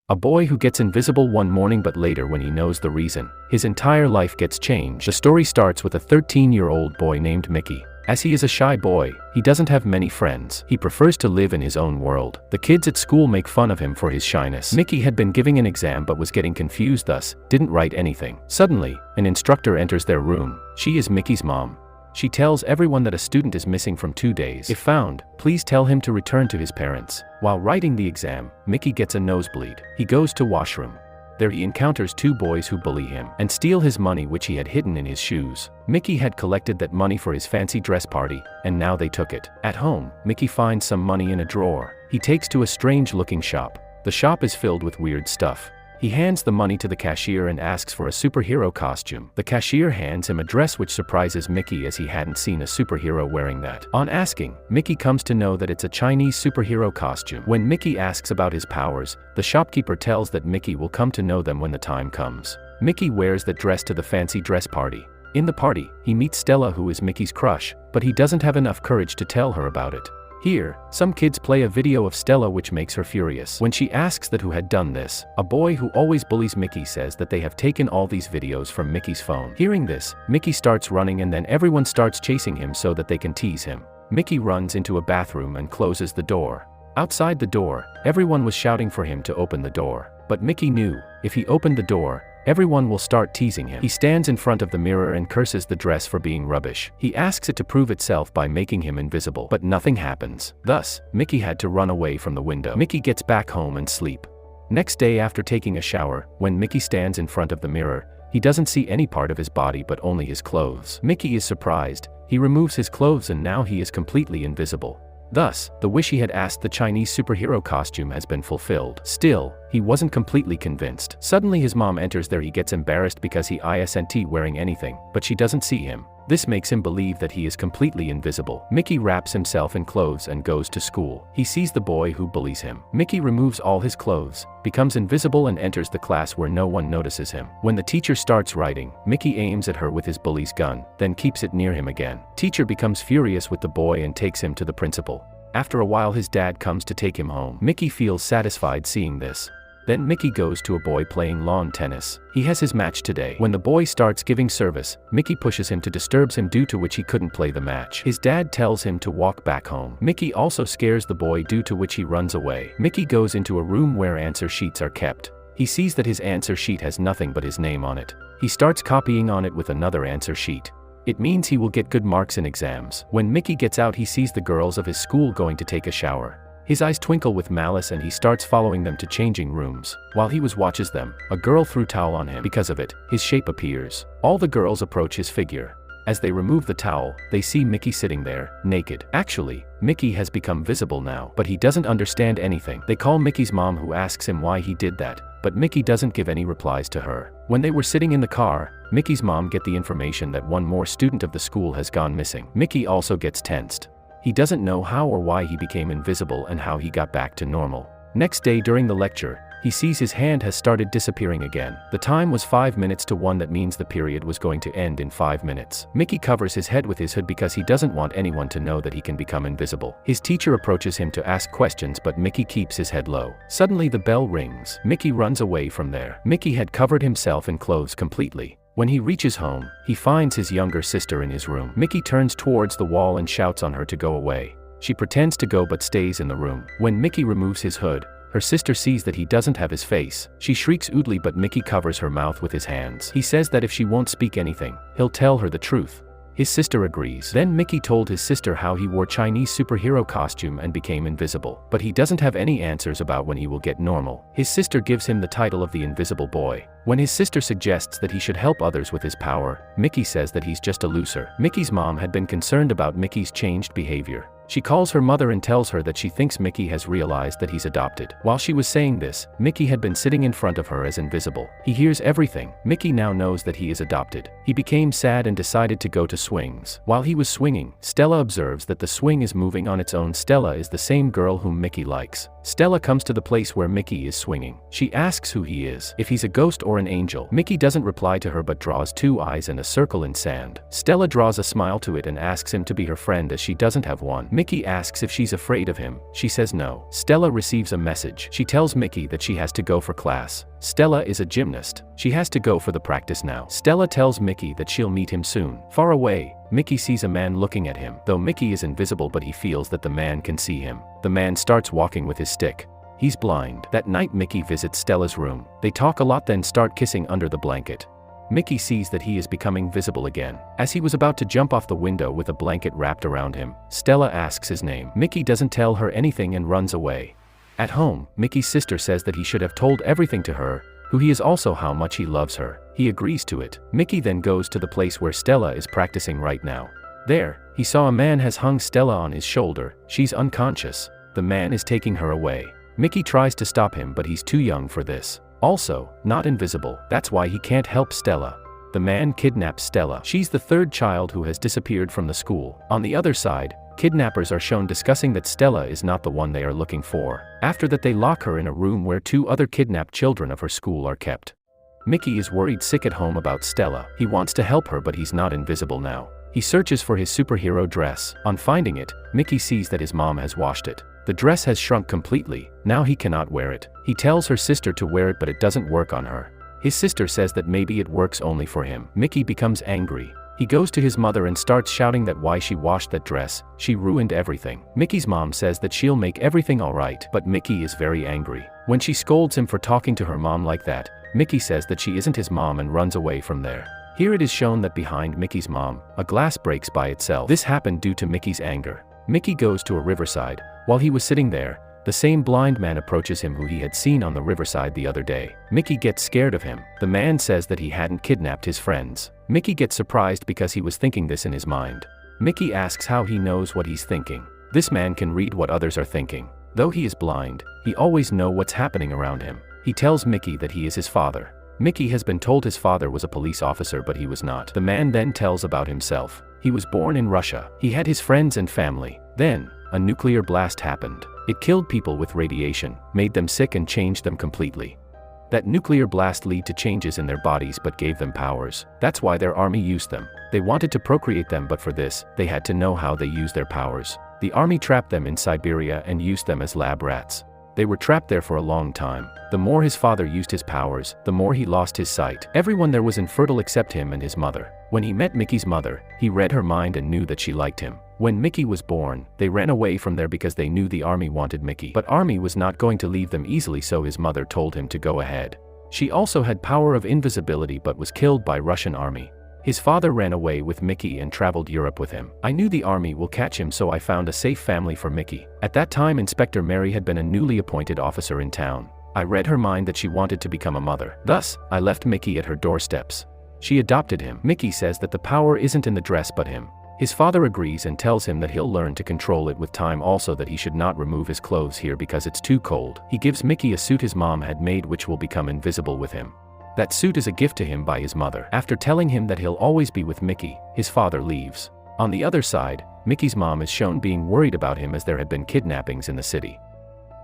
A boy who gets invisible one morning, but later when he knows the reason, his entire life gets changed. The story starts with a 13-year-old boy named Mickey. As he is a shy boy, he doesn't have many friends. He prefers to live in his own world. The kids at school make fun of him for his shyness. Mickey had been giving an exam but was getting confused, thus didn't write anything. Suddenly, an instructor enters their room. She is Mickey's mom. She tells everyone that a student is missing from 2 days. If found, please tell him to return to his parents. While writing the exam, Mickey gets a nosebleed. He goes to washroom. There he encounters 2 boys who bully him and steal his money, which he had hidden in his shoes. Mickey had collected that money for his fancy dress party, and now they took it. At home, Mickey finds some money in a drawer. He takes to a strange-looking shop. The shop is filled with weird stuff. He hands the money to the cashier and asks for a superhero costume. The cashier hands him a dress which surprises Mickey, as he hadn't seen a superhero wearing that. On asking, Mickey comes to know that it's a Chinese superhero costume. When Mickey asks about his powers, the shopkeeper tells that Mickey will come to know them when the time comes. Mickey wears the dress to the fancy dress party. In the party, he meets Stella, who is Mickey's crush, but he doesn't have enough courage to tell her about it. Here, some kids play a video of Stella which makes her furious. When she asks that who had done this, a boy who always bullies Mickey says that they have taken all these videos from Mickey's phone. Hearing this, Mickey starts running and then everyone starts chasing him so that they can tease him. Mickey runs into a bathroom and closes the door. Outside the door, everyone was shouting for him to open the door. But Mickey knew, if he opened the door, everyone will start teasing him. He stands in front of the mirror and curses the dress for being rubbish. He asks it to prove itself by making him invisible, but nothing happens. Thus, Mickey had to run away from the window. Mickey gets back home and sleep. Next day, after taking a shower, when Mickey stands in front of the mirror, he doesn't see any part of his body but only his clothes. Mickey is surprised. He removes his clothes and now he is completely invisible. Thus, the wish he had asked, the Chinese superhero costume, has been fulfilled. Still, he wasn't completely convinced. Suddenly his mom enters there. He gets embarrassed because he isn't wearing anything, but she doesn't see him. This makes him believe that he is completely invisible. Mickey wraps himself in clothes and goes to school. He sees the boy who bullies him. Mickey removes all his clothes, becomes invisible and enters the class where no one notices him. When the teacher starts writing, Mickey aims at her with his bully's gun, then keeps it near him again. Teacher becomes furious with the boy and takes him to the principal. After a while his dad comes to take him home. Mickey feels satisfied seeing this. Then Mickey goes to a boy playing lawn tennis. He has his match today. When the boy starts giving service, Mickey pushes him to disturb him, due to which he couldn't play the match. His dad tells him to walk back home. Mickey also scares the boy, due to which he runs away. Mickey goes into a room where answer sheets are kept. He sees that his answer sheet has nothing but his name on it. He starts copying on it with another answer sheet. It means he will get good marks in exams. When Mickey gets out, he sees the girls of his school going to take a shower. His eyes twinkle with malice and he starts following them to changing rooms. While he watches them, a girl threw towel on him. Because of it, his shape appears. All the girls approach his figure. As they remove the towel, they see Mickey sitting there, naked. Actually, Mickey has become visible now, but he doesn't understand anything. They call Mickey's mom, who asks him why he did that, but Mickey doesn't give any replies to her. When they were sitting in the car, Mickey's mom gets the information that one more student of the school has gone missing. Mickey also gets tensed. He doesn't know how or why he became invisible and how he got back to normal. Next day during the lecture, he sees his hand has started disappearing again. The time was 5 minutes to 1, that means the period was going to end in 5 minutes. Mickey covers his head with his hood because he doesn't want anyone to know that he can become invisible. His teacher approaches him to ask questions, but Mickey keeps his head low. Suddenly the bell rings. Mickey runs away from there. Mickey had covered himself in clothes completely. When he reaches home, he finds his younger sister in his room. Mickey turns towards the wall and shouts on her to go away. She pretends to go but stays in the room. When Mickey removes his hood, her sister sees that he doesn't have his face. She shrieks oodly, but Mickey covers her mouth with his hands. He says that if she won't speak anything, he'll tell her the truth. His sister agrees. Then Mickey told his sister how he wore Chinese superhero costume and became invisible, but he doesn't have any answers about when he will get normal. His sister gives him the title of the Invisible Boy. When his sister suggests that he should help others with his power, Mickey says that he's just a loser. Mickey's mom had been concerned about Mickey's changed behavior. She calls her mother and tells her that she thinks Mickey has realized that he's adopted. While she was saying this, Mickey had been sitting in front of her as invisible. He hears everything. Mickey now knows that he is adopted. He became sad and decided to go to swings. While he was swinging, Stella observes that the swing is moving on its own. Stella is the same girl whom Mickey likes. Stella comes to the place where Mickey is swinging. She asks who he is, if he's a ghost or an angel. Mickey doesn't reply to her but draws 2 eyes and a circle in sand. Stella draws a smile to it and asks him to be her friend as she doesn't have one. Mickey asks if she's afraid of him. She says no. Stella receives a message. She tells Mickey that she has to go for class. Stella is a gymnast. She has to go for the practice now. Stella tells Mickey that she'll meet him soon. Far away, Mickey sees a man looking at him. Though Mickey is invisible, but he feels that the man can see him. The man starts walking with his stick. He's blind. That night Mickey visits Stella's room. They talk a lot, then start kissing under the blanket. Mickey sees that he is becoming visible again. As he was about to jump off the window with a blanket wrapped around him, Stella asks his name. Mickey doesn't tell her anything and runs away. At home, Mickey's sister says that he should have told everything to her, who he is, also how much he loves her. He agrees to it. Mickey then goes to the place where Stella is practicing right now. There, he saw a man has hung Stella on his shoulder. She's unconscious. The man is taking her away. Mickey tries to stop him, but he's too young for this. Also, not invisible. That's why he can't help Stella. The man kidnaps Stella. She's the third child who has disappeared from the school. On the other side, kidnappers are shown discussing that Stella is not the one they are looking for. After that, they lock her in a room where 2 other kidnapped children of her school are kept. Mickey is worried sick at home about Stella. He wants to help her, but he's not invisible now. He searches for his superhero dress. On finding it, Mickey sees that his mom has washed it. The dress has shrunk completely. Now he cannot wear it. He tells her sister to wear it, but it doesn't work on her. His sister says that maybe it works only for him. Mickey becomes angry. He goes to his mother and starts shouting that why she washed that dress. She ruined everything. Mickey's mom says that she'll make everything alright, but Mickey is very angry. When she scolds him for talking to her mom like that, Mickey says that she isn't his mom and runs away from there. Here it is shown that behind Mickey's mom, a glass breaks by itself. This happened due to Mickey's anger. Mickey goes to a riverside. While he was sitting there, the same blind man approaches him who he had seen on the riverside the other day. Mickey gets scared of him. The man says that he hadn't kidnapped his friends. Mickey gets surprised because he was thinking this in his mind. Mickey asks how he knows what he's thinking. This man can read what others are thinking. Though he is blind, he always knows what's happening around him. He tells Mickey that he is his father. Mickey has been told his father was a police officer, but he was not. The man then tells about himself. He was born in Russia. He had his friends and family. Then, a nuclear blast happened. It killed people with radiation, made them sick and changed them completely. That nuclear blast led to changes in their bodies but gave them powers. That's why their army used them. They wanted to procreate them, but for this, they had to know how they use their powers. The army trapped them in Siberia and used them as lab rats. They were trapped there for a long time. The more his father used his powers, the more he lost his sight. Everyone there was infertile except him and his mother. When he met Mickey's mother, he read her mind and knew that she liked him. When Mickey was born, they ran away from there because they knew the army wanted Mickey. But army was not going to leave them easily, so his mother told him to go ahead. She also had power of invisibility but was killed by Russian army. His father ran away with Mickey and traveled Europe with him. I knew the army will catch him, so I found a safe family for Mickey. At that time, Inspector Mary had been a newly appointed officer in town. I read her mind that she wanted to become a mother. Thus, I left Mickey at her doorsteps. She adopted him. Mickey says that the power isn't in the dress but him. His father agrees and tells him that he'll learn to control it with time, also that he should not remove his clothes here because it's too cold. He gives Mickey a suit his mom had made which will become invisible with him. That suit is a gift to him by his mother. After telling him that he'll always be with Mickey, his father leaves. On the other side, Mickey's mom is shown being worried about him as there had been kidnappings in the city.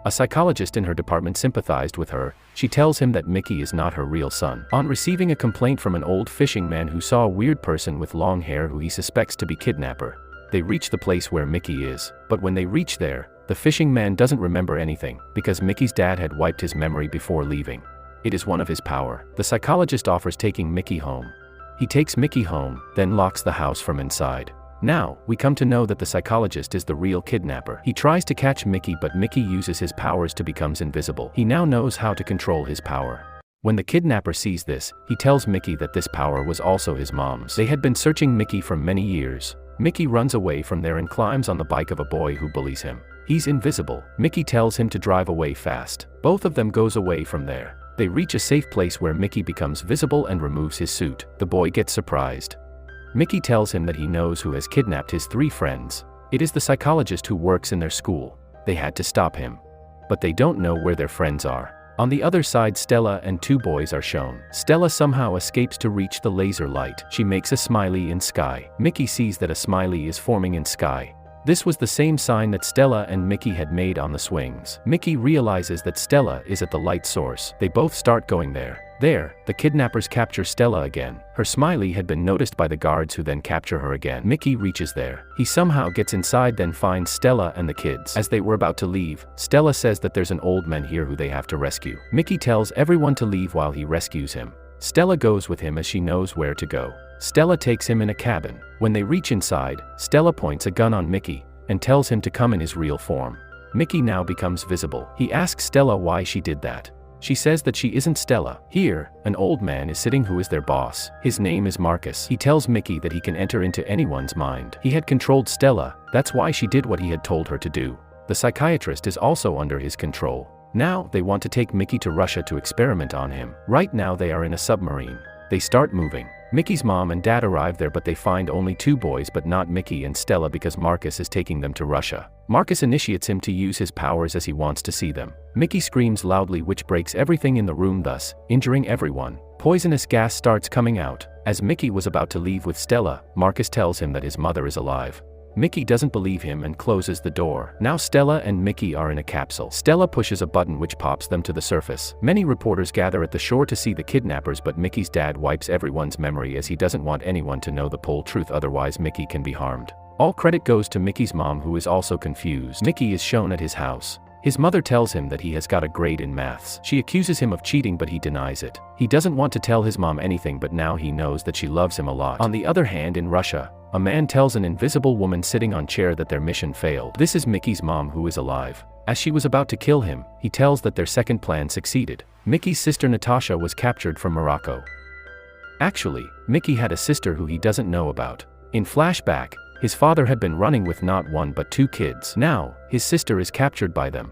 A psychologist in her department sympathized with her. She tells him that Mickey is not her real son. On receiving a complaint from an old fishing man who saw a weird person with long hair who he suspects to be kidnapper, they reach the place where Mickey is. But when they reach there, the fishing man doesn't remember anything because Mickey's dad had wiped his memory before leaving. It is one of his power. The psychologist offers taking Mickey home. He takes Mickey home, then locks the house from inside. Now, we come to know that the psychologist is the real kidnapper. He tries to catch Mickey, but Mickey uses his powers to become invisible. He now knows how to control his power. When the kidnapper sees this, he tells Mickey that this power was also his mom's. They had been searching Mickey for many years. Mickey runs away from there and climbs on the bike of a boy who bullies him. He's invisible. Mickey tells him to drive away fast. Both of them goes away from there. They reach a safe place where Mickey becomes visible and removes his suit. The boy gets surprised. Mickey tells him that he knows who has kidnapped his 3 friends. It is the psychologist who works in their school. They had to stop him. But they don't know where their friends are. On the other side, Stella and 2 boys are shown. Stella somehow escapes to reach the laser light. She makes a smiley in sky. Mickey sees that a smiley is forming in sky. This was the same sign that Stella and Mickey had made on the swings. Mickey realizes that Stella is at the light source. They both start going there. There, the kidnappers capture Stella again. Her smiley had been noticed by the guards who then capture her again. Mickey reaches there. He somehow gets inside, then finds Stella and the kids. As they were about to leave, Stella says that there's an old man here who they have to rescue. Mickey tells everyone to leave while he rescues him. Stella goes with him as she knows where to go. Stella takes him in a cabin. When they reach inside, Stella points a gun on Mickey and tells him to come in his real form. Mickey now becomes visible. He asks Stella why she did that. She says that she isn't Stella. Here, an old man is sitting who is their boss. His name is Marcus. He tells Mickey that he can enter into anyone's mind. He had controlled Stella, that's why she did what he had told her to do. The psychiatrist is also under his control. Now, they want to take Mickey to Russia to experiment on him. Right now they are in a submarine. They start moving. Mickey's mom and dad arrive there, but they find only 2 boys but not Mickey and Stella because Marcus is taking them to Russia. Marcus initiates him to use his powers as he wants to see them. Mickey screams loudly, which breaks everything in the room, thus injuring everyone. Poisonous gas starts coming out. As Mickey was about to leave with Stella, Marcus tells him that his mother is alive. Mickey doesn't believe him and closes the door. Now Stella and Mickey are in a capsule. Stella pushes a button which pops them to the surface. Many reporters gather at the shore to see the kidnappers, but Mickey's dad wipes everyone's memory as he doesn't want anyone to know the whole truth, otherwise Mickey can be harmed. All credit goes to Mickey's mom, who is also confused. Mickey is shown at his house. His mother tells him that he has got a grade in maths. She accuses him of cheating, but he denies it. He doesn't want to tell his mom anything, but now he knows that she loves him a lot. On the other hand, in Russia, a man tells an invisible woman sitting on chair that their mission failed. This is Mickey's mom, who is alive. As she was about to kill him, he tells that their second plan succeeded. Mickey's sister Natasha was captured from Morocco. Actually, Mickey had a sister who he doesn't know about. In flashback, his father had been running with not 1 but 2 kids. Now, his sister is captured by them.